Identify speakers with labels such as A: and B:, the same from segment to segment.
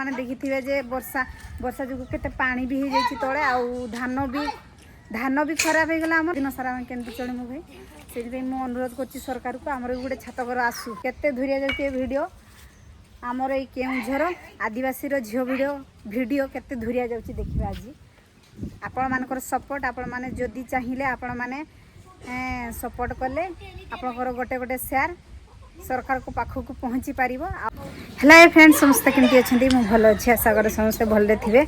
A: मैंने देखिए जे वर्षा वर्षा जो केते पानी भी हो जाए तले धान भी खराब हो गला आम दिन सारा केमती चलमु भाई से मुझे अनुरोध कर सरकार को आमर गोटे छात घर आसू केते धुरिया जाती वीडियो आमर ये केउझर आदिवासी झील वीडियो केते धुरिया जाऊँगी देखिए आज आपण मानकर सपोर्ट आपण माने जदि चाहिए आपण माने सपोर्ट कले आपणकर गोटे गोटे शेयर सरकार को पाखक को पहुँची पार। हेलो फ्रेंड समस्ते केमती अच्छा मुझे भल अच्छी आशा कर समस्ते भले थे।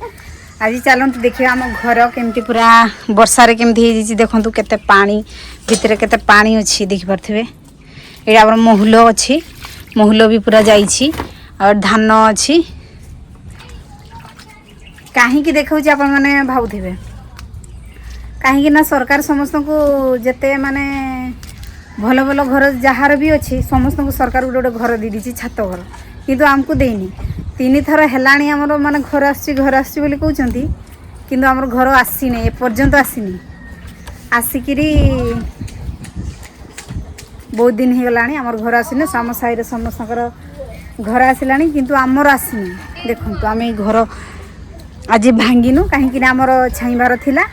A: आज चलते देखिए आम घर केमती पूरा वर्षार केमती देखु केते पानी भितर केते पानी अच्छी देखिपे ये आम महुल अच्छी महुल भी पूरा जाइए और धान अच्छी कहीं देखा आपण मैंने भावुवे कहीं सरकार समस्त को जिते माने भल भल घर जार भी अच्छी समस्त को सरकार गोटे गोटे घर दे दी छात घर किंतु आमको देनी 3 थर है आमर माने घर आसुँच कहते किंतु आमर घर आसीनी एपर्यंत आसीनी आसिकी बहुत दिन हो गला आमर घर आसनी आम साई समस्त घर आसला किंतु आमर आसनी देखु आम घर आज भांगिनु कहीं आमर छाइबार थिला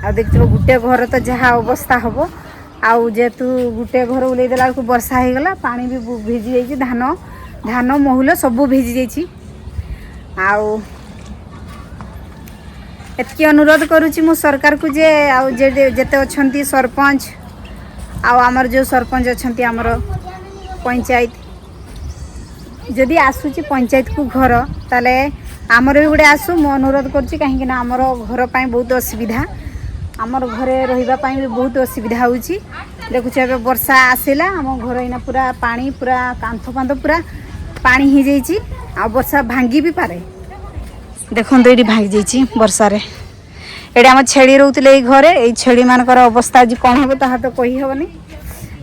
A: आ देखिए गोटे घर तो जहाँ अवस्था हम आउ जेतु गोटे घर उल्ले देला वर्षा हो गला पानी भी भिजी जाइए धान धान महुल सबू भिजी जाइए एतकी अनुरोध करुच्ची मु सरकार को जे जेते अच्छी सरपंच आमर जो सरपंच अच्छा आमर पंचायत जदि आसूची पंचायत को घर ताले आमर भी गोटे आसू मु अनुरोध करुच्ची कहीं आमर घर पर बहुत असुविधा आमर घरे रही भी बहुत असुविधा होची देखुचे ए वर्षा आसला आम घर इना पूरा पानी पूरा कांथ फांथ पूरा पानी हो जाइए आ वर्षा भांगी भी पारे देखो ये भांगी जाइए वर्षार ये आम छेड़ी रोते ये घरे ये छेड़ी मानकर अवस्था आज कौन हम ताहा तो कही हेनी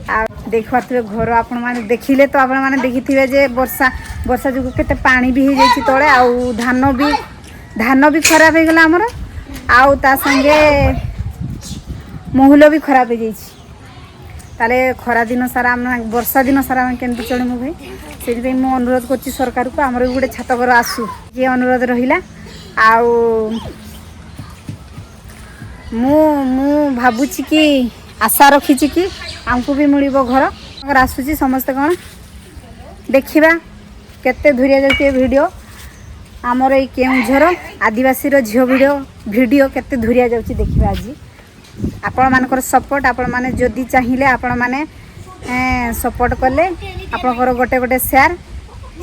A: आ देख पारे घर आपण मैंने देखिले तो आपण मैंने देखिए जे वर्षा वर्षा जो केते पानी भी हो जाइए तले आउ धान भी खराब हो गला आमर आउ ता संगे महुल भी खराब हो जाइए ताले खरा दिन सारा वर्षा दिन सारा केमती चलमु भाई से मुझे अनुरोध कर सरकार को आमर गोटे छात घर आसू ये अनुरोध रहा मु भावुची कि आशा रखी कि आमको भी मिल घर अगर आसूची समस्ते कौन देखा केते धुरिया जाती वीडियो आमर ये केउझर आदिवासी झील वीडियो केते धुरिया जाऊँगी देखिए आज आपण मानकर सपोर्ट आपण माने जदि चाहिए आपण माने सपोर्ट कले आपणकर गोटे गोटे शेयर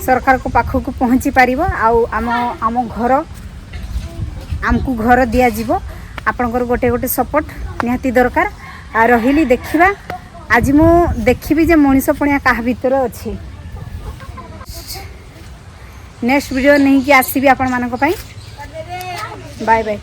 A: सरकार को पाखक को पहुँची पार आम घर आमको घर दि जाव आपणकर गोटे गोटे सपोर्ट निहाती दरकार आ रही देखा आज मु देखी जे मनीष पणिया क्या भीतर अच्छी नेक्स्ट वीडियो नहीं कि आसबि आपण मानक पई बाय बाय।